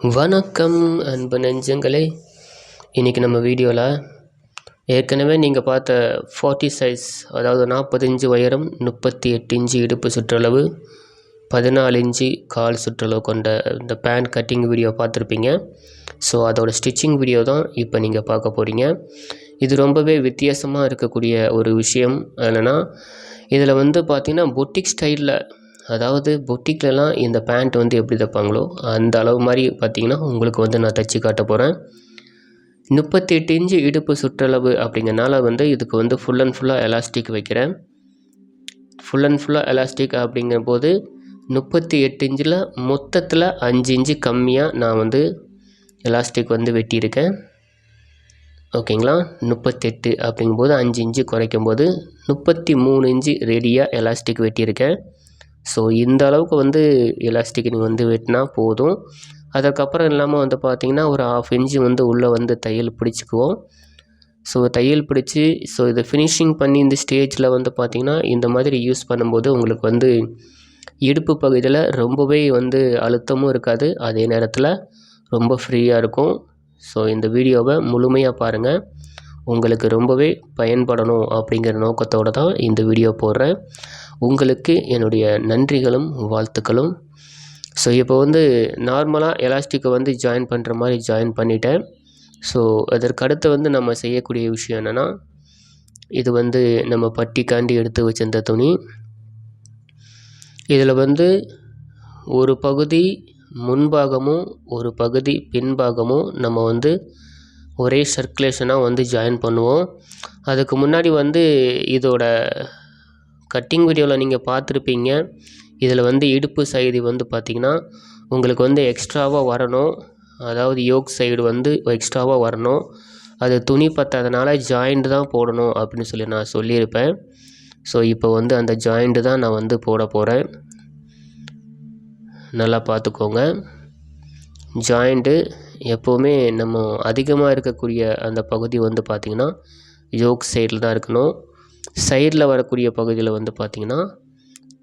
வணக்கம் அன்பு நெஞ்சங்களே. இன்றைக்கி நம்ம வீடியோவில் ஏற்கனவே நீங்கள் பார்த்த 40 சைஸ், அதாவது 40 இன்ச்சு உயரம், 38 இன்ச்சு இடுப்பு சுற்றளவு, 14 இன்ச்சு கால் சுற்றளவு கொண்ட இந்த பேண்ட் கட்டிங் வீடியோ பார்த்துருப்பீங்க. ஸோ அதோட ஸ்டிச்சிங் வீடியோ தான் இப்போ நீங்கள் பார்க்க போகிறீங்க. இது ரொம்பவே வித்தியாசமாக இருக்கக்கூடிய ஒரு விஷயம். என்னென்னா, இதில் பார்த்திங்கன்னா பொட்டிக் ஸ்டைலில், அதாவது பொட்டிக்லலாம் இந்த பேண்ட் எப்படி தைப்பாங்களோ அந்த அளவு மாதிரி பார்த்திங்கன்னா உங்களுக்கு நான் தைச்சி காட்ட போகிறேன். 38 இன்ச்சு இடுப்பு சுற்றளவு அப்படிங்கிறனால இதுக்கு ஃபுல் அண்ட் ஃபுல்லாக எலாஸ்டிக் வைக்கிறேன். ஃபுல் அண்ட் ஃபுல்லாக எலாஸ்டிக் அப்படிங்கும்போது 38 இன்ச்சில் மொத்தத்தில் 5 இன்ச்சு கம்மியாக நான் எலாஸ்டிக் வெட்டியிருக்கேன். ஓகேங்களா? 38 அப்படிங்கும்போது 5 இன்ச்சு குறைக்கும் போது 33 இன்ச்சு ரெடியாக எலாஸ்டிக் வெட்டியிருக்கேன். ஸோ இந்த அளவுக்கு எலாஸ்டிக் நீங்கள் வெட்டினா போதும். அதுக்கப்புறம் இல்லாமல் பார்த்திங்கன்னா ஒரு 1/2 இன்ச்சு உள்ளே தையல் பிடிச்சிக்குவோம். ஸோ தையல் பிடிச்சி இதை ஃபினிஷிங் பண்ணி இந்த ஸ்டேஜில் பார்த்திங்கன்னா இந்த மாதிரி யூஸ் பண்ணும்போது உங்களுக்கு இடுப்பு பகுதியில் ரொம்பவே அழுத்தமும் இருக்காது, அதே நேரத்தில் ரொம்ப ஃப்ரீயாக இருக்கும். ஸோ இந்த வீடியோவை முழுமையாக பாருங்கள். உங்களுக்கு ரொம்பவே பயன்படணும் அப்படிங்கிற நோக்கத்தோடு தான் இந்த வீடியோ போடுறேன். உங்களுக்கு என்னுடைய நன்றிகளும் வாழ்த்துக்களும். ஸோ இப்போ நார்மலாக எலாஸ்டிக்கை ஜாயின் பண்ணுற மாதிரி ஜாயின் பண்ணிட்டேன். ஸோ அதற்கடுத்து நம்ம செய்யக்கூடிய விஷயம் என்னென்னா, இது நம்ம பட்டிக்காண்டி எடுத்து வச்சிருந்த துணி. இதில் ஒரு பகுதி முன்பாகமும் ஒரு பகுதி பின்பாகமும் நம்ம ஒரே சர்க்குலேஷனாக ஜாயின் பண்ணுவோம். அதுக்கு முன்னாடி இதோட கட்டிங் வீடியோவில் நீங்கள் பார்த்துருப்பீங்க. இதில் இடுப்பு சைடு பார்த்திங்கன்னா உங்களுக்கு எக்ஸ்ட்ராவாக வரணும், அதாவது யோக் சைடு எக்ஸ்ட்ராவாக வரணும். அது துணி பத்தாதனால ஜாயிண்ட் தான் போடணும் அப்படின்னு சொல்லி நான் சொல்லியிருப்பேன். ஸோ இப்போ அந்த ஜாயிண்ட்டு தான் நான் போட போகிறேன். நல்லா பார்த்துக்கோங்க. ஜாயிண்ட்டு எப்போவுமே நம்ம அதிகமாக இருக்கக்கூடிய அந்த பகுதி பார்த்திங்கன்னா யோக் சைடில் தான் இருக்கணும். சைடில் வரக்கூடிய பகுதியில் பார்த்திங்கன்னா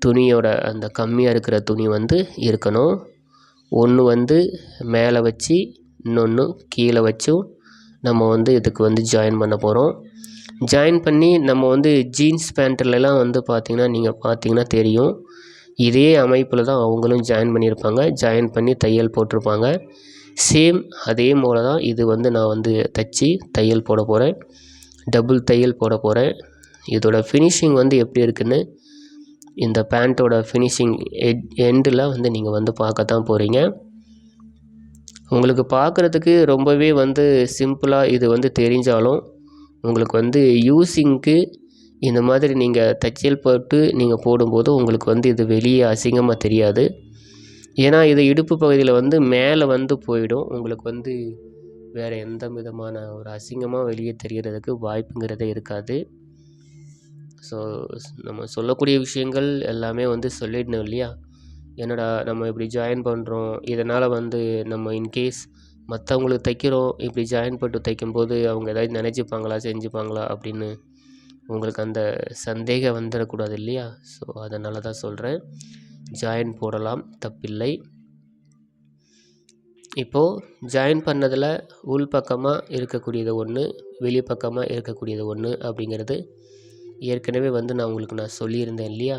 துணியோட அந்த கம்மியாக இருக்கிற துணி இருக்கணும். ஒன்று மேலே வச்சு இன்னொன்று கீழே வச்சும் நம்ம இதுக்கு ஜாயின் பண்ண போகிறோம். ஜாயின் பண்ணி நம்ம ஜீன்ஸ் பேண்ட்லலாம் பார்த்திங்கன்னா நீங்கள் பார்த்திங்கன்னா தெரியும், இதே அமைப்பில் தான் அவங்களும் ஜாயின் பண்ணியிருப்பாங்க. ஜாயின் பண்ணி தையல் போட்டிருப்பாங்க. சேம் அதே போல் தான் இது நான் தைச்சி தையல் போட போகிறேன். டபுள் தையல் போட போகிறேன். இதோட ஃபினிஷிங் எப்படி இருக்குன்னு இந்த பேண்ட்டோட ஃபினிஷிங் எண்டில் நீங்கள் பார்க்க தான் போகிறீங்க. உங்களுக்கு பார்க்குறதுக்கு ரொம்பவே சிம்பிளாக இது தெரிஞ்சாலும் உங்களுக்கு யூஸிங்க்கு இந்த மாதிரி நீங்கள் தையல் போட்டு நீங்கள் போடும்போது உங்களுக்கு இது வெளியே அசிங்கமாக தெரியாது. ஏன்னா இது இடுப்பு பகுதியில் மேலே போயிடும். உங்களுக்கு வேறு எந்த விதமான ஒரு அசிங்கமாக வெளியே தெரிகிறதுக்கு வாய்ப்புங்கிறதே இருக்காது. ஸோ நம்ம சொல்லக்கூடிய விஷயங்கள் எல்லாமே சொல்லிடணும் இல்லையா? என்னடா நம்ம இப்படி ஜாயின் பண்ணுறோம், இதனால் நம்ம இன்கேஸ் மற்றவங்களுக்கு தைக்கிறோம், இப்படி ஜாயின் போட்டு தைக்கும்போது அவங்க ஏதாவது நினச்சிப்பாங்களா, செஞ்சுப்பாங்களா அப்படின்னு உங்களுக்கு அந்த சந்தேகம் வந்துடக்கூடாது இல்லையா? ஸோ அதனால தான் சொல்கிறேன், ஜாயின் போடலாம், தப்பில்லை. இப்போது ஜாயின் பண்ணதில் உள் பக்கமாக இருக்கக்கூடியது ஒன்று, வெளி பக்கமாக இருக்கக்கூடியது ஒன்று அப்படிங்கிறது ஏற்கனவே நான் உங்களுக்கு சொல்லியிருந்தேன் இல்லையா?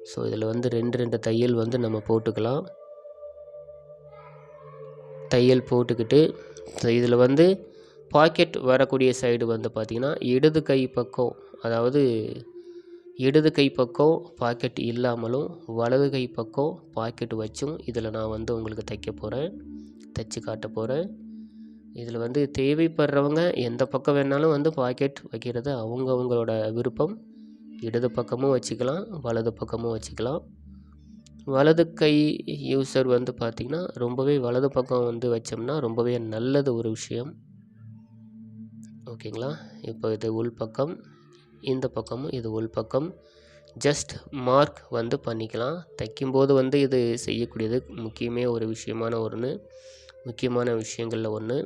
ஸோ இதில் 2 தையல் நம்ம போட்டுக்கலாம். தையல் போட்டுக்கிட்டு இதில் பாக்கெட் வரக்கூடிய சைடு பார்த்திங்கன்னா இடது கை பக்கம், அதாவது இடது கை பக்கம் பாக்கெட் இல்லாமலும் வலது கை பக்கம் பாக்கெட் வச்சும் இதில் நான் உங்களுக்கு தைக்க போகிறேன், தைச்சி காட்ட போகிறேன். இதில் தேவைப்படுறவங்க எந்த பக்கம் வேணாலும் பாக்கெட் வைக்கிறது அவங்கவுங்களோட விருப்பம். இடது பக்கமும் வச்சுக்கலாம், வலது பக்கமும் வச்சுக்கலாம். வலது கை யூஸர் பார்த்திங்கன்னா ரொம்பவே வலது பக்கம் வச்சோம்னா ரொம்பவே நல்லது ஒரு விஷயம். ஓகேங்களா? இப்போ இது உள் பக்கம், இந்த பக்கமும் இது உள் பக்கம். ஜஸ்ட் மார்க் பண்ணிக்கலாம். தைக்கும்போது இது செய்யக்கூடியது ஒரு முக்கியமான விஷயங்களில் ஒன்று.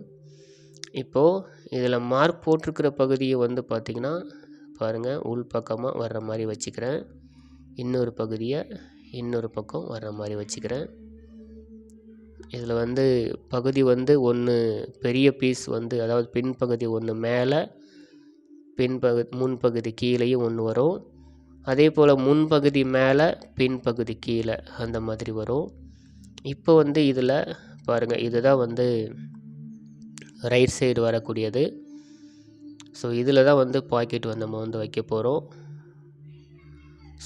இப்போது இதில் மார்க் போட்டிருக்கிற பகுதியை பார்த்திங்கன்னா பாருங்கள், உள் பக்கமாக வர்ற மாதிரி வச்சுக்கிறேன். இன்னொரு பகுதியை இன்னொரு பக்கம் வர்ற மாதிரி வச்சுக்கிறேன். இதில் வந்து பகுதி வந்து ஒன்று பெரிய பீஸ் வந்து, அதாவது பின்பகுதி ஒன்று மேலே, முன்பகுதி கீழேயும் ஒன்று வரும். அதே போல் முன்பகுதி மேலே பின்பகுதி கீழே அந்த மாதிரி வரும். இப்போ வந்து இதில் பாருங்கள், இதுதான் வந்து ரைட் சைடு வரக்கூடியது. ஸோ இதில் தான் வந்து பாக்கெட் வந்து நம்ம வந்து வைக்க போகிறோம்.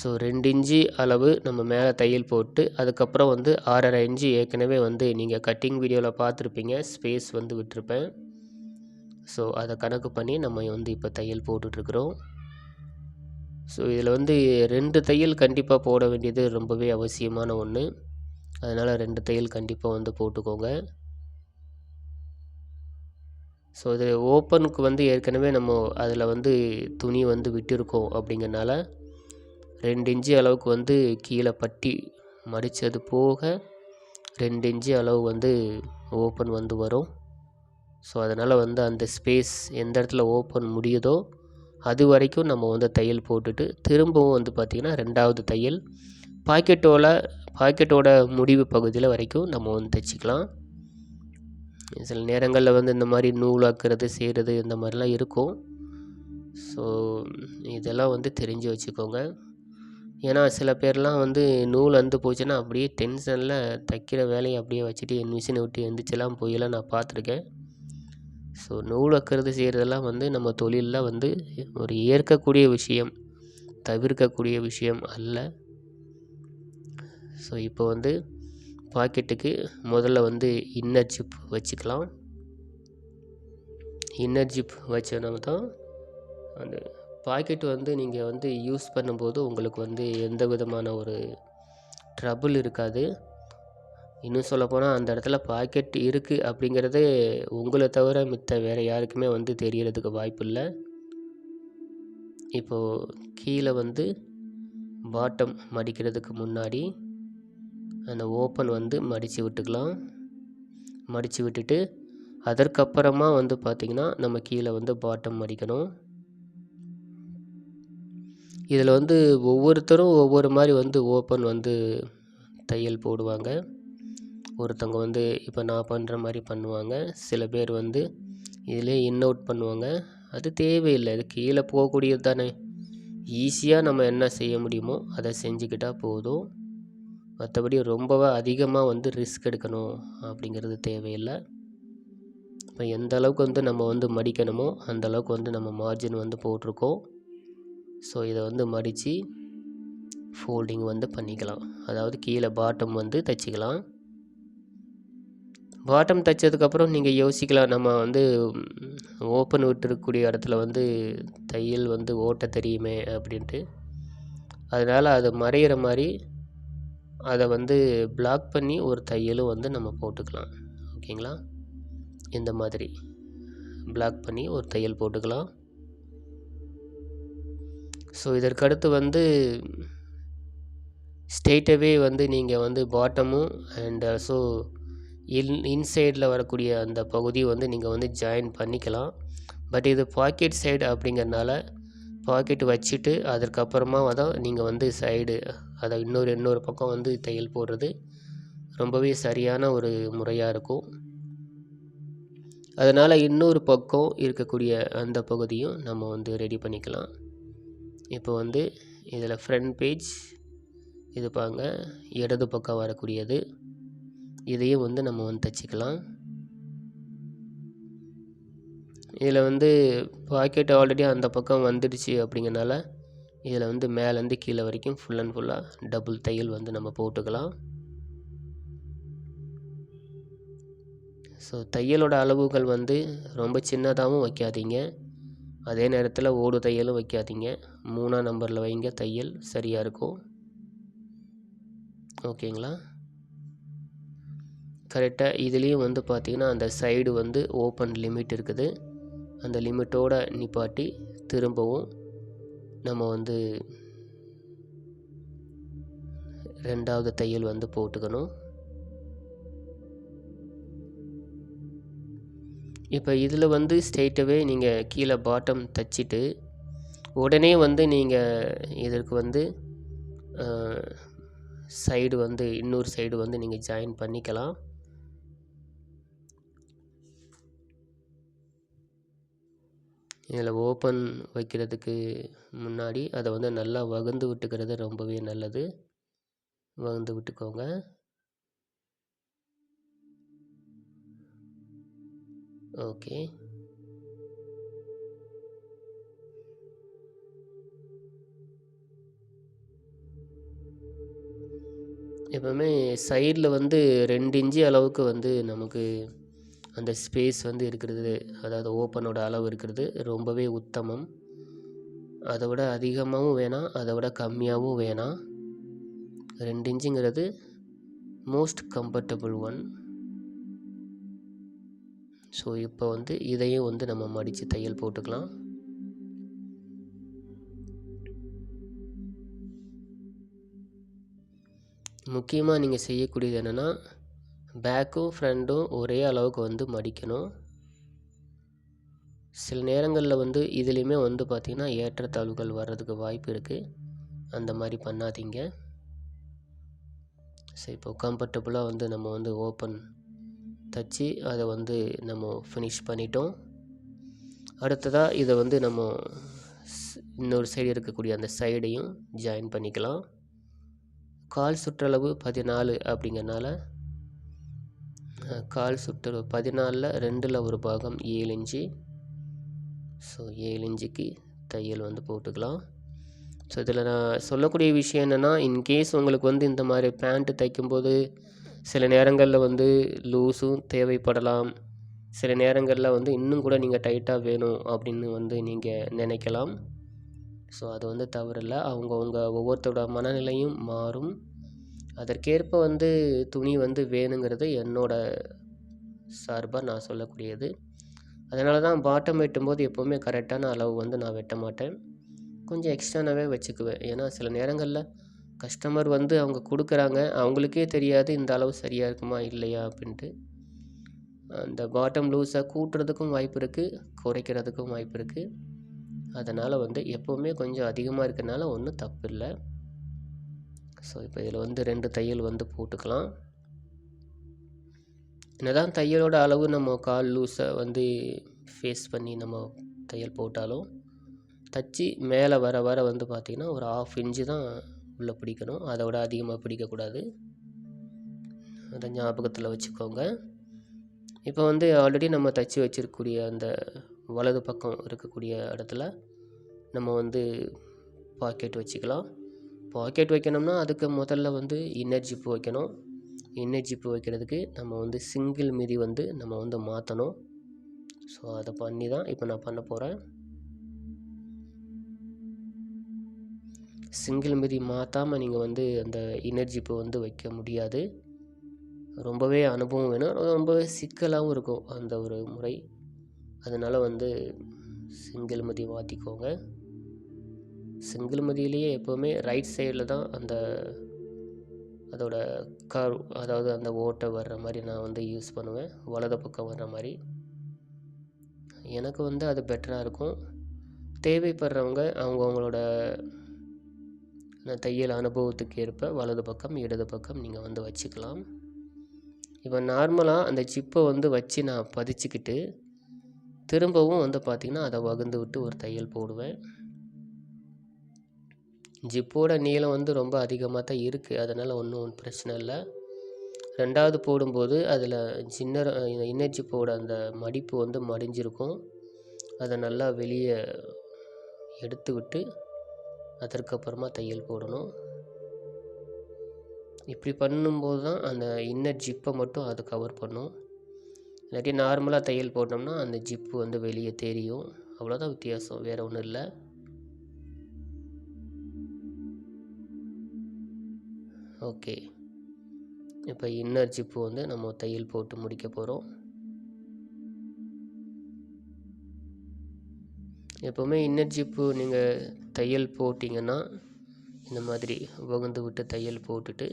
ஸோ 2 இன்ச்சு அளவு நம்ம மேலே தையல் போட்டு, அதுக்கப்புறம் வந்து 6.5 இன்ச்சு ஏற்கனவே வந்து நீங்கள் கட்டிங் வீடியோவில் பார்த்துருப்பீங்க, ஸ்பேஸ் வந்து விட்டுருப்பேன். ஸோ அதை கணக்கு பண்ணி நம்ம வந்து இப்போ தையல் போட்டுட்ருக்குறோம். ஸோ இதில் வந்து 2 தையல் கண்டிப்பாக போட வேண்டியது ரொம்பவே அவசியமான ஒன்று. அதனால் 2 தையல் கண்டிப்பாக வந்து போட்டுக்கோங்க. ஸோ இது ஓப்பனுக்கு வந்து ஏற்கனவே நம்ம அதில் வந்து துணி வந்து விட்டுருக்கோம். அப்படிங்கிறனால 2 இன்ச்சு அளவுக்கு வந்து கீழே பட்டி மடித்தது போக 2 இன்ச்சு அளவு வந்து ஓப்பன் வந்து வரும். ஸோ அதனால் வந்து அந்த ஸ்பேஸ் எந்த இடத்துல ஓப்பன் முடியுதோ அது வரைக்கும் நம்ம வந்து தையல் போட்டுட்டு, திரும்பவும் வந்து பார்த்திங்கன்னா 2வது தையல் பாக்கெட்டோட முடிவு பகுதியில் வரைக்கும் நம்ம வந்து தைச்சிக்கலாம். சில நேரங்களில் வந்து இந்த மாதிரி நூலாக்குறது செய்கிறது இந்த மாதிரிலாம் இருக்கும். ஸோ இதெல்லாம் வந்து தெரிஞ்சு வச்சுக்கோங்க. ஏன்னா சில பேர்லாம் வந்து நூல் அந்து போச்சுன்னா அப்படியே டென்ஷனில் தைக்கிற வேலையை அப்படியே வச்சுட்டு என் மிஷினை விட்டு எந்திரிச்செல்லாம் போயெல்லாம் நான் பார்த்துருக்கேன். ஸோ நூல் அக்கிறது செய்கிறதெல்லாம் வந்து நம்ம தொழிலில் வந்து ஒரு ஏற்கக்கூடிய விஷயம், தவிர்க்கக்கூடிய விஷயம் அல்ல. ஸோ இப்போ வந்து பாக்கெட்டுக்கு முதல்ல வந்து இன்னர் ஜிப் வச்சுக்கலாம். இன்னர் ஜிப் வச்சோன்னா தான் அந்த பாக்கெட் வந்து நீங்கள் வந்து யூஸ் பண்ணும்போது உங்களுக்கு வந்து எந்த விதமான ஒரு ட்ரபுள் இருக்காது. இன்னும் சொல்லப்போனால் அந்த இடத்துல பாக்கெட் இருக்குது அப்படிங்கிறதே உங்களை தவிர மித்த வேறு யாருக்குமே வந்து தெரியறதுக்கு வாய்ப்பு இல்லை. இப்போது கீழே வந்து பாட்டம் மடிக்கிறதுக்கு முன்னாடி அந்த ஓப்பன் வந்து மடித்து விட்டுக்கலாம். மடித்து விட்டுட்டு அதற்கப்புறமா வந்து பார்த்திங்கன்னா நம்ம கீழே வந்து பாட்டம் மடிக்கணும். இதில் வந்து ஒவ்வொருத்தரும் ஒவ்வொரு மாதிரி வந்து ஓப்பன் வந்து தையல் போடுவாங்க. ஒருத்தவங்க வந்து இப்போ நான் பண்ணுற மாதிரி பண்ணுவாங்க. சில பேர் வந்து இதிலே இன் அவுட் பண்ணுவாங்க. அது தேவையில்லை, அது கீழே போகக்கூடியது தானே. ஈஸியாக நம்ம என்ன செய்ய முடியுமோ அதை செஞ்சுக்கிட்டால் போதும். மற்றபடி ரொம்பவே அதிகமாக வந்து ரிஸ்க் எடுக்கணும் அப்படிங்கிறது தேவையில்லை. இப்போ எந்த அளவுக்கு வந்து நம்ம வந்து மடிக்கணுமோ அந்த அளவுக்கு வந்து நம்ம மார்ஜின் வந்து போட்டிருக்கோம். ஸோ இதை வந்து மடித்து ஃபோல்டிங் வந்து பண்ணிக்கலாம். அதாவது கீழே பாட்டம் வந்து தைச்சிக்கலாம். பாட்டம் தைச்சதுக்கப்புறம் நீங்கள் யோசிக்கலாம், நம்ம வந்து ஓப்பன் விட்டுருக்கக்கூடிய இடத்துல வந்து தையல் வந்து ஓட்ட தெரியுமே அப்படின்ட்டு. அதனால் அது மறையிற மாதிரி அதை வந்து பிளாக் பண்ணி ஒரு தையலும் வந்து நம்ம போட்டுக்கலாம். ஓகேங்களா? இந்த மாதிரி பிளாக் பண்ணி ஒரு தையல் போட்டுக்கலாம். ஸோ இதற்கடுத்து வந்து ஸ்ட்ரெயிட்டாகவே வந்து நீங்கள் வந்து பாட்டமும் அண்ட் ஆல்சோ இன்சைடில் வரக்கூடிய அந்த பகுதியை வந்து நீங்கள் வந்து ஜாயின் பண்ணிக்கலாம். பட் இது பாக்கெட் சைடு அப்படிங்கிறனால பாக்கெட் வச்சுட்டு அதற்கப்புறமா தான் நீங்கள் வந்து சைடு அதை இன்னொரு பக்கம் வந்து தையல் போடுறது ரொம்பவே சரியான ஒரு முறையாக இருக்கும். அதனால் இன்னொரு பக்கம் இருக்கக்கூடிய அந்த பகுதியும் நம்ம வந்து ரெடி பண்ணிக்கலாம். இப்போ வந்து இதில் ஃப்ரண்ட் பேஜ் இது பாருங்க, இடது பக்கம் வரக்கூடியது, இதையும் வந்து நம்ம வந்து தைச்சிக்கலாம். இதில் வந்து பாக்கெட் ஆல்ரெடி அந்த பக்கம் வந்துடுச்சு அப்படிங்கிறனால இதில் வந்து மேலேருந்து கீழே வரைக்கும் ஃபுல் அண்ட் ஃபுல்லாக டபுள் தையல் வந்து நம்ம போட்டுக்கலாம். ஸோ தையலோட அளவுகள் வந்து ரொம்ப சின்னதாகவும் வைக்காதீங்க, அதே நேரத்தில் ஓடு தையலும் வைக்காதீங்க. 3ஆம் நம்பரில் வைங்க, தையல் சரியாக இருக்கும். ஓகேங்களா? கரெக்டாக இதுலேயும் வந்து பார்த்திங்கன்னா அந்த சைடு வந்து ஓப்பன் லிமிட் இருக்குது. அந்த லிமிட்டோடு நிப்பாட்டி திரும்பவும் நம்ம வந்து 2வது தையல் வந்து போட்டுக்கணும். இப்போ இதில் வந்து ஸ்ட்ரெயிட்டாகவே நீங்கள் கீழே பாட்டம் தைச்சிட்டு உடனே வந்து நீங்கள் இதற்கு வந்து சைடு வந்து இன்னொரு சைடு வந்து நீங்கள் ஜாயின் பண்ணிக்கலாம். இதில் ஓப்பன் வைக்கிறதுக்கு முன்னாடி அதை வந்து நல்லா வகுந்து விட்டுக்கிறது ரொம்பவே நல்லது. வகுந்து விட்டுக்கோங்க. ஓகே. எப்போவுமே சைடில் வந்து 2 இன்ச்சு அளவுக்கு வந்து நமக்கு அந்த ஸ்பேஸ் வந்து இருக்கிறது, அதாவது ஓப்பனோட அளவு இருக்கிறது ரொம்பவே உத்தமம். அதை விட அதிகமாகவும் வேணாம், அதை விட கம்மியாகவும் வேணாம். 2 இன்ச்சுங்கிறது மோஸ்ட் கம்ஃபர்டபுள் ஒன். ஸோ இப்போ வந்து இதையும் வந்து நம்ம மடித்து தையல் போட்டுக்கலாம். முக்கியமாக நீங்கள் செய்யக்கூடியது என்னென்னா, பேக்கும் ஃப்ரண்ட்டும் ஒரே அளவுக்கு வந்து மடிக்கணும். சில நேரங்களில் வந்து இதுலேயுமே வந்து பார்த்திங்கன்னா ஏற்றத்தாழ்வுகள் வர்றதுக்கு வாய்ப்பு இருக்குது. அந்த மாதிரி பண்ணாதீங்க. ஸோ இப்போ கம்ஃபர்டபுளாக வந்து நம்ம வந்து ஓப்பன் தச்சு அதை வந்து நம்ம ஃபினிஷ் பண்ணிட்டோம். அடுத்ததாக இதை வந்து நம்ம இன்னொரு சைடு இருக்கக்கூடிய அந்த சைடையும் ஜாயின் பண்ணிக்கலாம். கால் சுற்றளவு 14 அப்படிங்கிறனால கால் சுற்றளவு 14ல் 2ல் ஒரு பாகம் 7 இன்ச்சு. ஸோ 7 இன்ச்சுக்கு தையல் வந்து போட்டுக்கலாம். ஸோ இதில் நான் சொல்லக்கூடிய விஷயம் என்னென்னா, இன்கேஸ் உங்களுக்கு வந்து இந்த மாதிரி பேண்ட்டு தைக்கும்போது சில நேரங்களில் வந்து லூஸும் தேவைப்படலாம். சில நேரங்களில் வந்து இன்னும் கூட நீங்கள் டைட்டாக வேணும் அப்படின்னு வந்து நீங்கள் நினைக்கலாம். ஸோ அது வந்து தவறில்லை. அவங்கவுங்க ஒவ்வொருத்தரோட மனநிலையும் மாறும். அதற்கேற்ப வந்து துணி வந்து வேணுங்கிறது என்னோட சார்பாக நான் சொல்லக்கூடியது. அதனால தான் பாட்டம் வெட்டும்போது எப்போவுமே கரெக்டான அளவு வந்து நான் வெட்ட மாட்டேன். கொஞ்சம் எக்ஸ்ட்ரானாகவே வச்சுக்குவேன். ஏன்னா சில நேரங்களில் கஸ்டமர் வந்து அவங்க கொடுக்குறாங்க, அவங்களுக்கே தெரியாது இந்த அளவு சரியாக இருக்குமா இல்லையா அப்படின்ட்டு. அந்த பாட்டம் லூஸை கூட்டுறதுக்கும் வாய்ப்பு இருக்குது, குறைக்கிறதுக்கும் வாய்ப்பு இருக்குது. அதனால் வந்து எப்போவுமே கொஞ்சம் அதிகமாக இருக்கிறனால ஒன்றும் தப்பு இல்லை. ஸோ இப்போ இதில் வந்து 2 தையல் வந்து போட்டுக்கலாம். என்னதான் தையலோட அளவு நம்ம கால் லூஸை வந்து ஃபேஸ் பண்ணி நம்ம தையல் போட்டாலும் தச்சு மேலே வர வர வந்து பார்த்திங்கன்னா ஒரு 1/2 இன்ச்சு தான் உள்ளே பிடிக்கணும். அதை விட அதிகமாக பிடிக்கக்கூடாது. அதை ஞாபகத்தில் வச்சுக்கோங்க. இப்போ வந்து ஆல்ரெடி நம்ம தச்சு வச்சிருக்கக்கூடிய அந்த வலது பக்கம் இருக்கக்கூடிய இடத்துல நம்ம வந்து பாக்கெட் வச்சுக்கலாம். பாக்கெட் வைக்கணும்னா அதுக்கு முதல்ல வந்து இன்னர் ஜிப்பு வைக்கணும். இன்னர் ஜிப்பு வைக்கிறதுக்கு நம்ம வந்து சிங்கிள் மிதி வந்து நம்ம வந்து மாற்றணும். ஸோ அதை பண்ணி தான் இப்போ நான் பண்ண போகிறேன். சிங்கிள் மிதி மாற்றாமல் நீங்கள் வந்து அந்த இன்னர் ஜிப்பு வந்து வைக்க முடியாது. ரொம்பவே அனுபவம் வேணும், ரொம்பவே சிக்கலாகவும் இருக்கும் அந்த ஒரு முறை. அதனால் வந்து சிங்கிள் மிதி மாற்றிக்கோங்க. சிங்கிள் மிதியிலேயே எப்போவுமே ரைட் சைடில் தான் அந்த அதோட கர்வ், அதாவது அந்த ஓட்டை வர்ற மாதிரி நான் வந்து யூஸ் பண்ணுவேன். வலது பக்கம் வர்ற மாதிரி எனக்கு வந்து அது பெட்டராக இருக்கும். தேவைப்படுறவங்க அவங்கவுங்களோட தையல் அனுபவத்துக்கு ஏற்ப வலது பக்கம் இடது பக்கம் நீங்கள் வந்து வச்சுக்கலாம். இப்போ நார்மலாக அந்த ஜிப்பை வந்து வச்சு நான் பதிச்சுக்கிட்டு திரும்பவும் வந்து பார்த்திங்கன்னா அதை வகுந்து விட்டு ஒரு தையல் போடுவேன். ஜிப்போட நீளம் வந்து ரொம்ப அதிகமாக தான் இருக்குது, அதனால் ஒன்றும் பிரச்சனை இல்லை. 2வது போடும்போது அதில் இன்னர் ஜிப்போட அந்த மடிப்பு வந்து மடிஞ்சிருக்கும். அதை நல்லா வெளியே எடுத்து விட்டு அதற்கப்புறமா தையல் போடணும். இப்படி பண்ணும்போது தான் அந்த இன்னர் ஜிப்பை மட்டும் அது கவர் பண்ணும். இல்லாட்டி நார்மலாக தையல் போட்டோம்னா அந்த ஜிப்பு வந்து வெளியே தெரியும். அவ்வளோதான் வித்தியாசம், வேறு ஒன்றும் இல்லை. ஓகே, இப்போ இன்னர் ஜிப்பு வந்து நம்ம தையல் போட்டு முடிக்க போகிறோம். எப்போவுமே இன்னர் ஜிப்பு நீங்கள் தையல் போட்டிங்கன்னா இந்த மாதிரி வகுந்து விட்டு தையல் போட்டுட்டு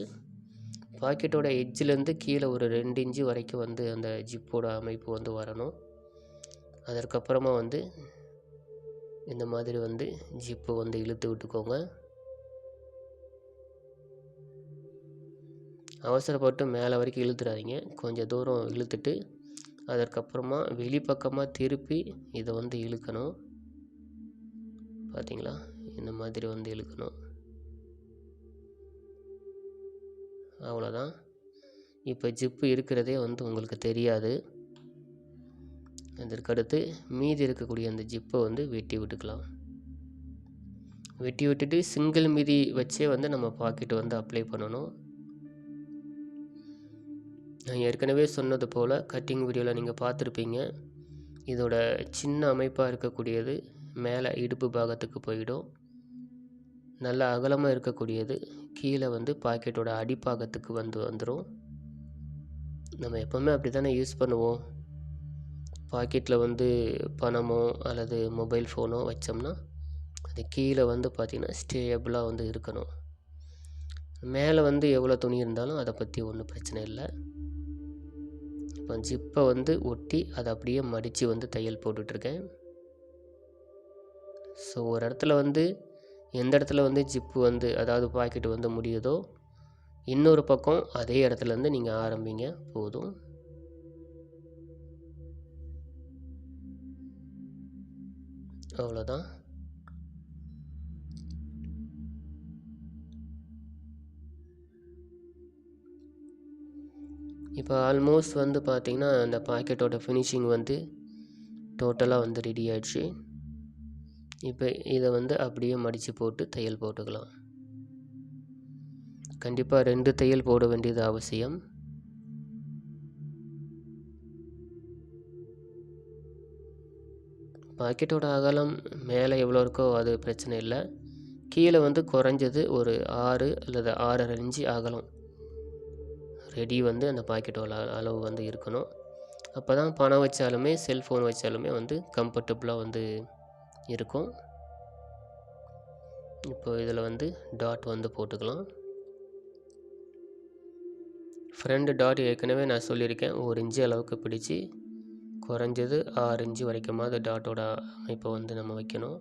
பாக்கெட்டோட எட்ஜிலேருந்து கீழே ஒரு 2 இன்ச்சு வரைக்கும் வந்து அந்த ஜிப்போட அமைப்பு வந்து வரணும். அதற்கப்புறமா வந்து இந்த மாதிரி வந்து ஜிப்பு வந்து இழுத்து விட்டுக்கோங்க. அவசரப்பட்டு மேலே வரைக்கும் இழுத்துடாதீங்க. கொஞ்சம் தூரம் இழுத்துட்டு அதற்கப்புறமா வெளிப்பக்கமாக திருப்பி இதை வந்து இழுக்கணும். பார்த்தீங்களா, இந்த மாதிரி வந்து இழுக்கணும். அவ்வளோதான். இப்போ ஜிப்பு இருக்கிறதே வந்து உங்களுக்கு தெரியாது. அதற்கடுத்து மீதி இருக்கக்கூடிய அந்த ஜிப்பை வந்து வெட்டி விட்டுக்கலாம். வெட்டி விட்டுட்டு சிங்கிள் மிதி வச்சே வந்து நம்ம பாக்கெட் வந்து அப்ளை பண்ணணும். நான் ஏற்கனவே சொன்னது போல் கட்டிங் வீடியோவில் நீங்கள் பார்த்துருப்பீங்க. இதோட சின்ன அமைப்பாக இருக்கக்கூடியது மேலே இடுப்பு பாகத்துக்கு போயிடும். நல்ல அகலமாக இருக்கக்கூடியது கீழே வந்து பாக்கெட்டோட அடிப்பாகத்துக்கு வந்துடும். நம்ம எப்போவுமே அப்படி தானே யூஸ் பண்ணுவோம். பாக்கெட்டில் வந்து பணமோ அல்லது மொபைல் ஃபோனோ வச்சோம்னா அது கீழே வந்து பார்த்திங்கன்னா ஸ்டேபிளாக வந்து இருக்கணும். மேலே வந்து எவ்வளோ துணி இருந்தாலும் அதை பற்றி ஒன்றும் பிரச்சனை இல்லை. இப்போ ஜிப்பை வந்து ஒட்டி அதை அப்படியே மடித்து வந்து தையல் போட்டுட்ருக்கேன். ஸோ ஒரு இடத்துல வந்து எந்த இடத்துல வந்து ஜிப்பு வந்து அதாவது பாக்கெட்டு வந்து முடியுதோ இன்னொரு பக்கம் அதே இடத்துலேருந்து நீங்கள் ஆரம்பிங்க போதும். அவ்வளோதான். இப்போ ஆல்மோஸ்ட் வந்து பார்த்திங்கன்னா அந்த பாக்கெட்டோட ஃபினிஷிங் வந்து டோட்டலாக வந்து ரெடி ஆகிடுச்சு. இப்போ இதை வந்து அப்படியே மடித்து போட்டு தையல் போட்டுக்கலாம். கண்டிப்பாக 2 தையல் போட வேண்டியது அவசியம். பாக்கெட்டோட அகலம் மேலே எவ்வளோ இருக்கோ அது பிரச்சனை இல்லை. கீழே வந்து குறைஞ்சது ஒரு 6 அல்லது 6.5 இன்ச்சு அகலம் ரெடி வந்து அந்த பாக்கெட்டோட அளவு வந்து இருக்கணும். அப்போ தான் பணம் வச்சாலுமே செல்ஃபோன் வச்சாலுமே வந்து கம்ஃபர்டபுளாக வந்து இருக்கும். இப்போ இதில் வந்து டாட் வந்து போட்டுக்கலாம். ஃப்ரண்ட் டாட் ஏற்கனவே நான் சொல்லியிருக்கேன், 1 இன்ச்சு அளவுக்கு பிடிச்சி குறைஞ்சது 6 இன்ச்சு வரைக்குமாவது டாட்டோட அமைப்பை வந்து நம்ம வைக்கணும்.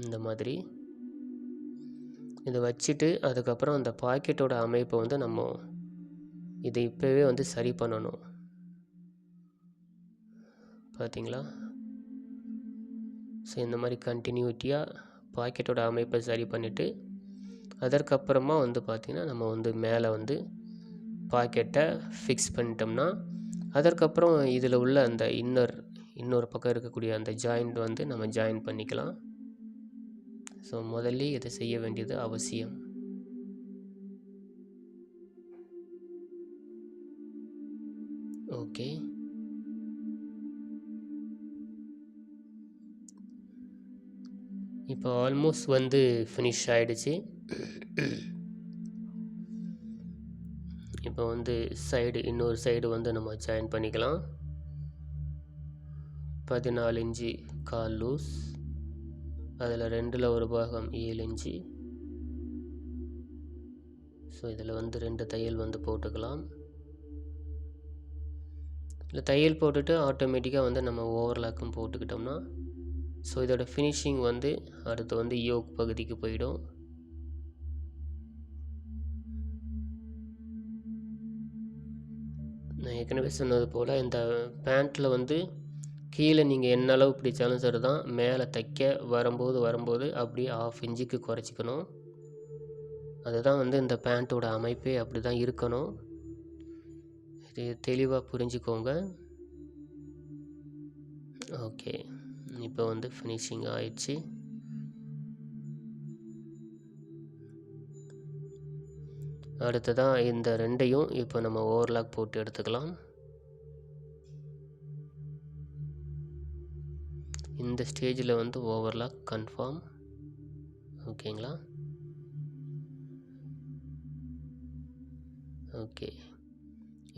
இந்த மாதிரி இதை வச்சுட்டு அதுக்கப்புறம் அந்த பாக்கெட்டோட அமைப்பை வந்து நம்ம இதை இப்போவே வந்து சரி பண்ணணும். பார்த்தீங்களா? ஸோ இந்த மாதிரி கண்டினியூட்டியாக பாக்கெட்டோட அமைப்பை சரி பண்ணிவிட்டு அதற்கப்புறமா வந்து பார்த்திங்கன்னா நம்ம வந்து மேலே வந்து பாக்கெட்டை ஃபிக்ஸ் பண்ணிட்டோம்னா அதற்கப்புறம் இதில் உள்ள அந்த இன்னொரு பக்கம் இருக்கக்கூடிய அந்த ஜாயிண்ட் வந்து நம்ம ஜாயின் பண்ணிக்கலாம். ஸோ முதல்ல இதை செய்ய வேண்டியது அவசியம். ஓகே, இப்போ ஆல்மோஸ்ட் வந்து ஃபினிஷ் ஆகிடுச்சு. இப்போ வந்து இன்னொரு சைடு வந்து நம்ம ஜாயின் பண்ணிக்கலாம். 14 இன்ச்சு கால் லூஸ், அதில் 2ல் ஒரு பாகம் 7 இன்ச்சு. ஸோ இதில் வந்து 2 தையல் வந்து போட்டுக்கலாம். இல்லை தையல் போட்டுட்டு ஆட்டோமேட்டிக்காக வந்து நம்ம ஓவர்லாக்கும் போட்டுக்கிட்டோம்னா ஸோ இதோட ஃபினிஷிங் வந்து அடுத்து வந்து யோக் பகுதிக்கு போயிடும். நான் ஏற்கனவே சொன்னது போல் இந்த பேண்ட்டில் வந்து கீழே நீங்கள் என்ன அளவு பிடிச்சாலும் சரி தான், மேலே தைக்க வரும்போது அப்படியே 1/2 இன்ச்சுக்கு குறைச்சிக்கணும். அதுதான் வந்து இந்த பேண்ட்டோட அமைப்பே அப்படி தான் இருக்கணும். இது தெளிவாக புரிஞ்சுக்கோங்க. ஓகே, இப்போ வந்து ஃபினிஷிங் ஆயிடுச்சு. அடுத்ததாக இந்த 2ஐயும் இப்போ நம்ம ஓவர்லாக் போட்டு எடுத்துக்கலாம். இந்த ஸ்டேஜில் வந்து ஓவர்லாக் கன்ஃபார்ம். ஓகேங்களா? ஓகே,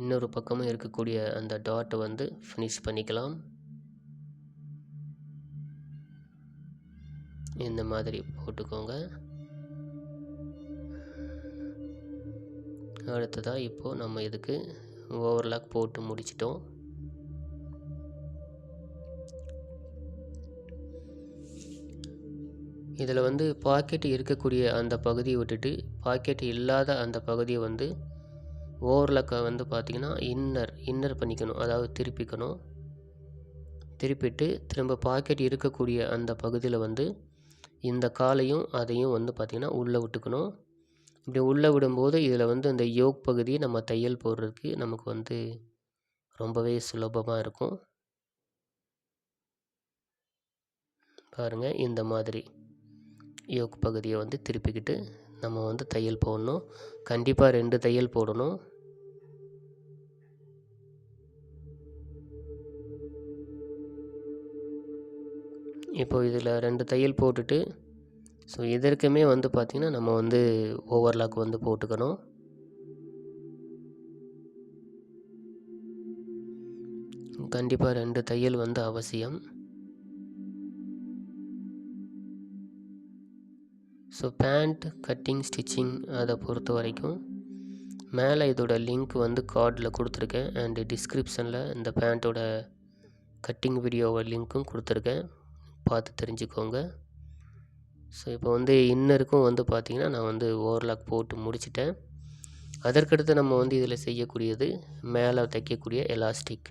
இன்னொரு பக்கமும் இருக்கக்கூடிய அந்த டாட்டை வந்து ஃபினிஷ் பண்ணிக்கலாம். இந்த மாதிரி போட்டுக்கோங்க. அடுத்ததாக இப்போது நம்ம இதுக்கு ஓவர்லாக் போட்டு முடிச்சிட்டோம். இதில் வந்து பாக்கெட் இருக்கக்கூடிய அந்த பகுதியை விட்டுட்டு பாக்கெட் இல்லாத அந்த பகுதியை வந்து ஓவர்லாக்கை வந்து பார்த்திங்கன்னா இன்னர் பண்ணிக்கணும், அதாவது திருப்பிக்கணும். திருப்பிட்டு திரும்ப பாக்கெட் இருக்கக்கூடிய அந்த பகுதியில் வந்து இந்த காலையும் அதையும் வந்து பார்த்திங்கன்னா உள்ளே விட்டுக்கணும். இப்படி உள்ளே விடும்போது இதில் வந்து அந்த யோக் பகுதியை நம்ம தையல் போடுறதுக்கு நமக்கு வந்து ரொம்பவே சுலபமாக இருக்கும். பாருங்கள், இந்த மாதிரி யோக் பகுதியை வந்து திருப்பிக்கிட்டு நம்ம வந்து தையல் போடணும். கண்டிப்பாக 2 தையல் போடணும். இப்போது இதில் 2 தையல் போட்டுட்டு ஸோ இதற்குமே வந்து பார்த்திங்கன்னா நம்ம வந்து ஓவர்லாக் வந்து போட்டுக்கணும். கண்டிப்பாக 2 தையல் வந்து அவசியம். ஸோ பேண்ட் கட்டிங் ஸ்டிச்சிங் அதை பொறுத்த வரைக்கும் மேலே இதோட லிங்க் வந்து கார்டில் கொடுத்துருக்கேன். அண்டு டிஸ்கிரிப்ஷனில் இந்த பேண்ட்டோட கட்டிங் வீடியோவோட லிங்க்கும் கொடுத்துருக்கேன், பார்த்து தெரிஞ்சுக்கோங்க. ஸோ இப்போ வந்து இன்னருக்கும் வந்து பார்த்திங்கன்னா நான் வந்து ஓவர்லாக் போட்டு முடிச்சிட்டேன். அதற்கடுத்து நம்ம வந்து இதில் செய்யக்கூடியது மேலே தைக்கக்கூடிய எலாஸ்டிக்.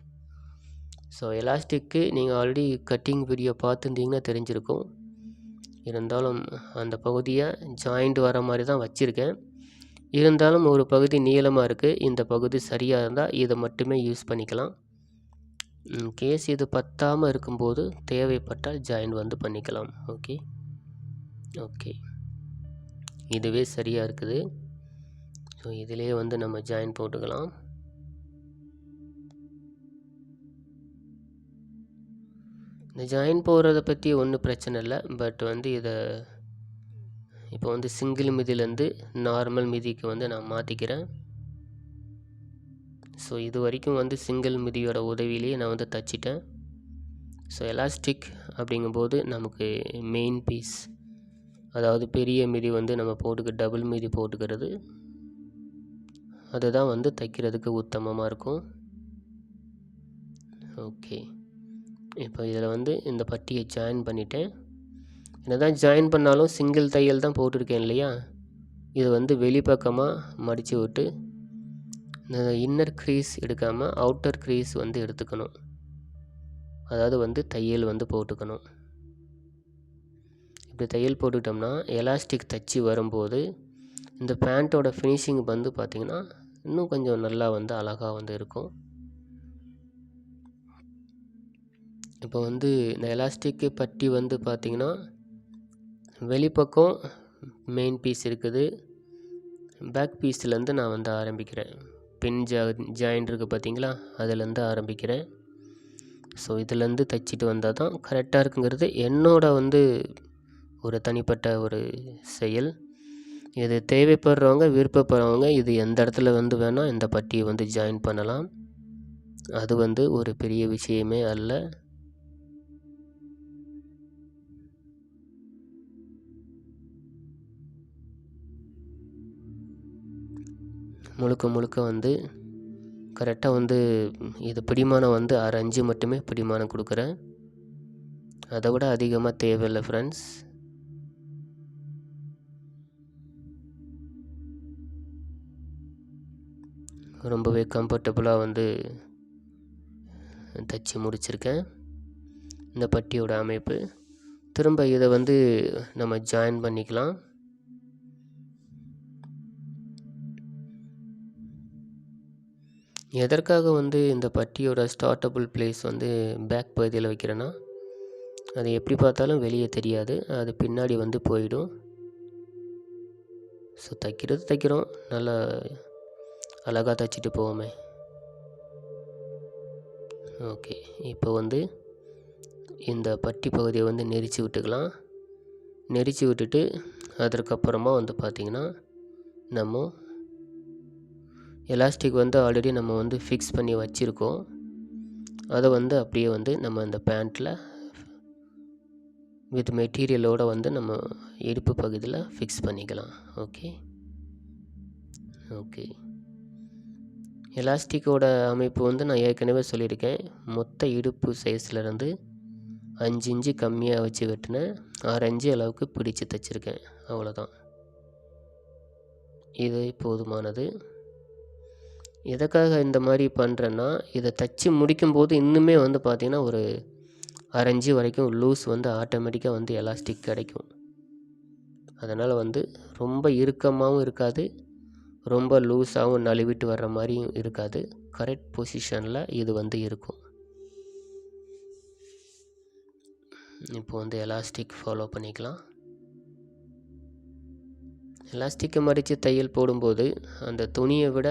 ஸோ எலாஸ்டிக்கு நீங்கள் ஆல்ரெடி கட்டிங் வீடியோ பார்த்துருந்தீங்கன்னா தெரிஞ்சிருக்கும். இருந்தாலும் அந்த பகுதியை ஜாயிண்ட் வர மாதிரி தான் வச்சுருக்கேன். இருந்தாலும் ஒரு பகுதி நீளமாக இருக்குது, இந்த பகுதி சரியாக இருந்தால் இதை மட்டுமே யூஸ் பண்ணிக்கலாம். கேஸ் இது பத்தாமல் இருக்கும்போது தேவைப்பட்டால் ஜாயின் வந்து பண்ணிக்கலாம். ஓகே இதுவே சரியாக இருக்குது. ஸோ இதிலே வந்து நம்ம ஜாயின் போட்டுக்கலாம். இந்த ஜாயின் போடுறத பற்றி ஒன்றும் பிரச்சனை இல்லை. பட் வந்து இதை இப்போ வந்து சிங்கிள் மிதிலேருந்து நார்மல் மிதிக்கு வந்து நான் மாற்றிக்கிறேன். ஸோ இது வரைக்கும் வந்து சிங்கிள் மிதியோட உதவியிலேயே நான் வந்து தைச்சிட்டேன். ஸோ எலாஸ்டிக் அப்படிங்கும்போது நமக்கு மெயின் பீஸ், அதாவது பெரிய மிதி வந்து நம்ம டபுள் மிதி போட்டுக்கிறது, அதுதான் வந்து தைக்கிறதுக்கு உத்தமமாக இருக்கும். ஓகே, இப்போ இதில் வந்து இந்த பட்டியை ஜாயின் பண்ணிட்டேன். என்னதான் ஜாயின் பண்ணாலும் சிங்கிள் தையல் தான் போட்டிருக்கேன் இல்லையா, இது வந்து வெளிப்பக்கமாக மடித்து விட்டு இன்னர் க்ரீஸ் எடுக்காமல் அவுட்டர் க்ரீஸ் வந்து எடுத்துக்கணும். அதாவது வந்து தையல் வந்து போட்டுக்கணும். இப்படி தையல் போட்டுக்கிட்டோம்னா எலாஸ்டிக் தைச்சி வரும்போது இந்த பேண்ட்டோட ஃபினிஷிங் வந்து பார்த்திங்கன்னா இன்னும் கொஞ்சம் நல்லா வந்து அழகாக வந்து இருக்கும். இப்போ வந்து இந்த எலாஸ்டிக்கு பட்டி வந்து பார்த்திங்கன்னா வெளிப்பக்கம் மெயின் பீஸ் இருக்குது, பேக் பீஸ்லேருந்து நான் வந்து ஆரம்பிக்கிறேன். பின் ஜாயின் இருக்குது பார்த்திங்களா, அதிலேருந்து ஆரம்பிக்கிறேன். ஸோ இதிலேருந்து தைச்சிட்டு வந்தால் தான் கரெக்டாக இருக்குங்கிறது என்னோட வந்து ஒரு தனிப்பட்ட ஒரு செயல். இது தேவைப்படுறவங்க விருப்பப்படுறவங்க இது எந்த இடத்துல வந்து வேணால் இந்த பட்டியை வந்து ஜாயின் பண்ணலாம். அது வந்து ஒரு பெரிய விஷயமே அல்ல. முழுக்க வந்து கரெக்டாக வந்து இது பிடிமானம் வந்து 6 இன்ச்சு மட்டுமே பிடிமானம் கொடுக்குறேன். அதை விட அதிகமாக தேவையில்லை ஃப்ரெண்ட்ஸ். ரொம்பவே கம்ஃபர்டபுளாக வந்து தைச்சி முடிச்சிருக்கேன் இந்த பட்டியோட அமைப்பு. திரும்ப இதை வந்து நம்ம ஜாயின் பண்ணிக்கலாம். எதற்காக வந்து இந்த பட்டியோட ஸ்டார்டபுள் பிளேஸ் வந்து பேக் பகுதியில் வைக்கிறேன்னா, அது எப்படி பார்த்தாலும் வெளியே தெரியாது, அது பின்னாடி வந்து போயிடும். ஸோ தைக்கிறோம், நல்லா அழகாக தைச்சிட்டு போவோமே. ஓகே, இப்போ வந்து இந்த பட்டி பகுதியை வந்து நெரிச்சு விட்டுக்கலாம். நெரிச்சு விட்டுட்டு அதற்கப்புறமா வந்து பார்த்திங்கன்னா நம்ம எலாஸ்டிக் வந்து ஆல்ரெடி நம்ம வந்து ஃபிக்ஸ் பண்ணி வச்சுருக்கோம். அதை வந்து அப்படியே வந்து நம்ம இந்த பேண்ட்டில் வித் மெட்டீரியலோடு வந்து நம்ம இடுப்பு பகுதியில் ஃபிக்ஸ் பண்ணிக்கலாம். ஓகே எலாஸ்டிக்கோட அமைப்பு வந்து நான் ஏற்கனவே சொல்லியிருக்கேன். மொத்த இடுப்பு சைஸ்லேருந்து 5 இன்ச்சு கம்மியாக வச்சு வெட்டினேன், 6 இன்ச்சு அளவுக்கு பிடிச்சு தைச்சிருக்கேன். அவ்வளோதான், இது போதுமானது. எதுக்காக இந்த மாதிரி பண்ணுறேன்னா, இதை தைச்சி முடிக்கும்போது இன்னுமே வந்து பார்த்திங்கன்னா ஒரு அரை இன்ச்சு வரைக்கும் லூஸ் வந்து ஆட்டோமேட்டிக்காக வந்து எலாஸ்டிக் கிடைக்கும். அதனால் வந்து ரொம்ப இறுக்கமாகவும் இருக்காது, ரொம்ப லூஸாகவும் நழுவிட்டு வர்ற மாதிரியும் இருக்காது. கரெக்ட் பொசிஷனில் இது வந்து இருக்கும். இப்போ வந்து எலாஸ்டிக் ஃபாலோ பண்ணிக்கலாம். எலாஸ்டிக்கை மடித்து தையல் போடும்போது அந்த துணியை விட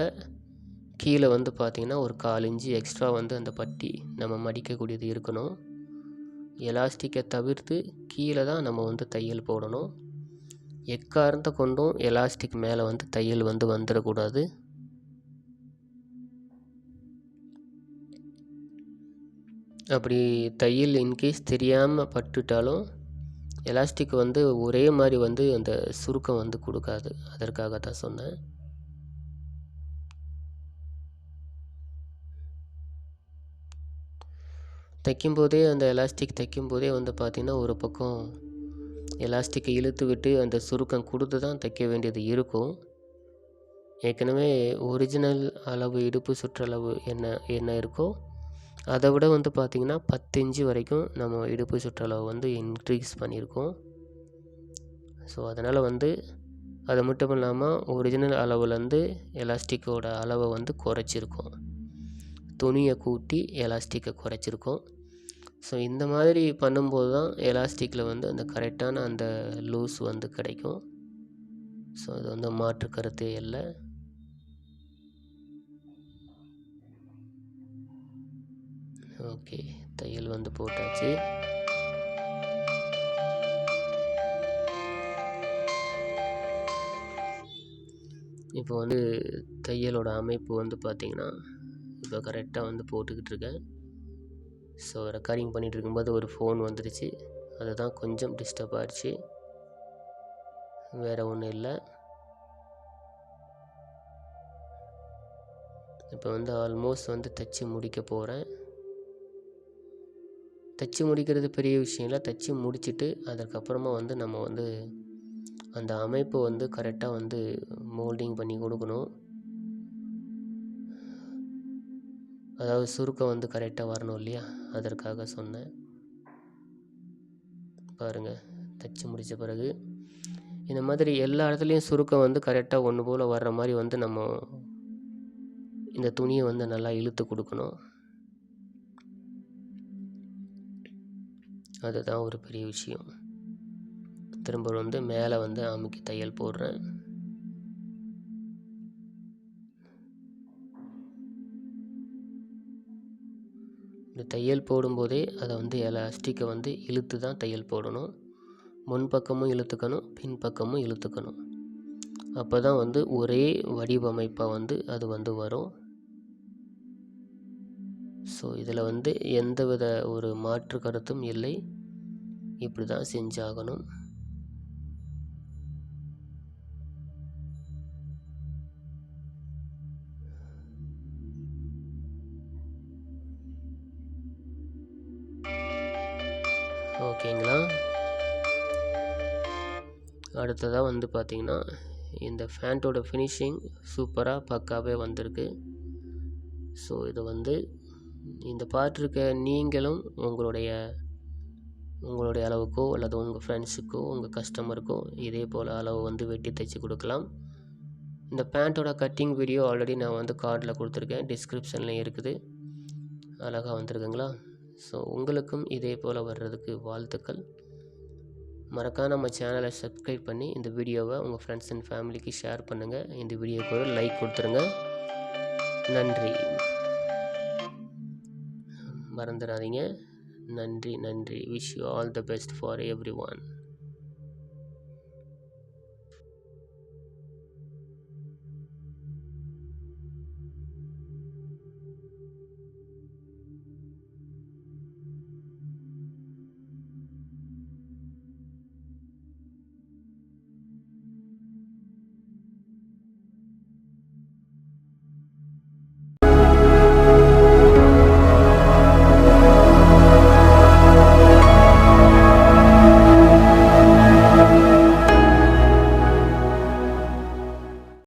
கீழே வந்து பார்த்திங்கன்னா ஒரு 1/4 இன்ச்சு எக்ஸ்ட்ரா வந்து அந்த பட்டி நம்ம மடிக்கக்கூடியது இருக்கணும். எலாஸ்டிக்கை தவிர்த்து கீழே தான் நம்ம வந்து தையல் போடணும். எக்காரணத்தை கொண்டும் எலாஸ்டிக் மேலே வந்து தையல் வந்து வந்துடக்கூடாது. அப்படி தையல் இன்கேஸ் தெரியாமல் பட்டுட்டாலும் எலாஸ்டிக் வந்து ஒரே மாதிரி வந்து அந்த சுருக்கம் வந்து கொடுக்காது. அதற்காக தான் சொன்னேன். தைக்கும்போதே அந்த எலாஸ்டிக் தைக்கும்போதே வந்து பார்த்திங்கன்னா ஒரு பக்கம் எலாஸ்டிக்கை இழுத்து விட்டு அந்த சுருக்கம் கொடுத்து தான் தைக்க வேண்டியது இருக்கும். ஏற்கனவே ஒரிஜினல் அளவு இடுப்பு சுற்றளவு என்ன இருக்கோ அதை விட வந்து பார்த்திங்கன்னா 10 இன்ச்சு வரைக்கும் நம்ம இடுப்பு சுற்றளவு வந்து இன்க்ரீஸ் பண்ணியிருக்கோம். ஸோ அதனால் வந்து அது மட்டும் இல்லாமல் ஒரிஜினல் அளவுலேருந்து எலாஸ்டிக்கோட அளவை வந்து குறைச்சிருக்கோம். துணியை கூட்டி எலாஸ்டிக்கை குறைச்சிருக்கோம். ஸோ இந்த மாதிரி பண்ணும்போது தான் எலாஸ்டிக்கில் வந்து அந்த கரெக்டான அந்த லூஸ் வந்து கிடைக்கும். ஸோ அது வந்து மாற்று கருத்தே இல்லை. ஓகே, தையல் வந்து போட்டாச்சு. இப்போ வந்து தையலோட அமைப்பு வந்து பார்த்திங்கன்னா இப்போ கரெக்டாக வந்து போட்டுக்கிட்டு இருக்கேன். ஸோ ரெக்கார்டிங் பண்ணிகிட்டு இருக்கும்போது ஒரு ஃபோன் வந்துடுச்சு, அதுதான் கொஞ்சம் டிஸ்டர்ப் ஆகிடுச்சு, வேறு ஒன்றும் இல்லை. இப்போ வந்து ஆல்மோஸ்ட் வந்து தைச்சி முடிக்க போகிறேன். தைச்சி முடிக்கிறது பெரிய விஷயம் இல்லை. தைச்சி முடிச்சுட்டு அதற்கப்புறமா வந்து நம்ம வந்து அந்த அமைப்பு வந்து கரெக்டாக வந்து மோல்டிங் பண்ணி கொடுக்கணும். அதாவது சுருக்கம் வந்து கரெக்டாக வரணும் இல்லையா, அதற்காக சொன்னேன். பாருங்கள், தைச்சி முடித்த பிறகு இந்த மாதிரி எல்லா இடத்துலையும் சுருக்கம் வந்து கரெக்டாக ஒன்று போல் வர்ற மாதிரி வந்து நம்ம இந்த துணியை வந்து நல்லா இழுத்து கொடுக்கணும். அதுதான் ஒரு பெரிய விஷயம். திரும்ப வந்து மேலே வந்து அமுக்கி தையல் போடுறேன். இந்த தையல் போடும்போதே அதை வந்து எலாஸ்டிக்கை வந்து இழுத்து தான் தையல் போடணும். முன்பக்கமும் இழுத்துக்கணும், பின்பக்கமும் இழுத்துக்கணும். அப்போ தான் வந்து ஒரே வடிவமைப்பாக வந்து அது வந்து வரும். ஸோ இதில் வந்து எந்தவித ஒரு மாற்று கருத்தும் இல்லை, இப்படி தான் செஞ்சாகணும். ஓகேங்களா, அடுத்ததாக வந்து பார்த்திங்கன்னா இந்த ஃபேண்ட்டோட ஃபினிஷிங் சூப்பராக பக்காவே வந்திருக்கு. ஸோ இது வந்து இந்த பார்த்துருக்க நீங்களும் உங்களுடைய அளவுக்கோ அல்லது உங்கள் ஃப்ரெண்ட்ஸுக்கோ உங்கள் கஸ்டமருக்கோ இதே போல் அளவு வந்து வெட்டி தைச்சி கொடுக்கலாம். இந்த பேண்ட்டோட கட்டிங் வீடியோ ஆல்ரெடி நான் வந்து கார்டில் கொடுத்துருக்கேன், டிஸ்கிரிப்ஷன்லேயும் இருக்குது. அழகாக வந்துருக்குங்களா. ஸோ உங்களுக்கும் இதே போல் வர்றதுக்கு வாழ்த்துக்கள். மறக்காம நம்ம சேனலை சப்ஸ்கிரைப் பண்ணி இந்த வீடியோவை உங்கள் ஃப்ரெண்ட்ஸ் அண்ட் ஃபேமிலிக்கு ஷேர் பண்ணுங்கள். இந்த வீடியோக்கு ஒரு லைக் கொடுத்துருங்க. நன்றி, மறந்துடாதீங்க. நன்றி. Wish you all the best for every one.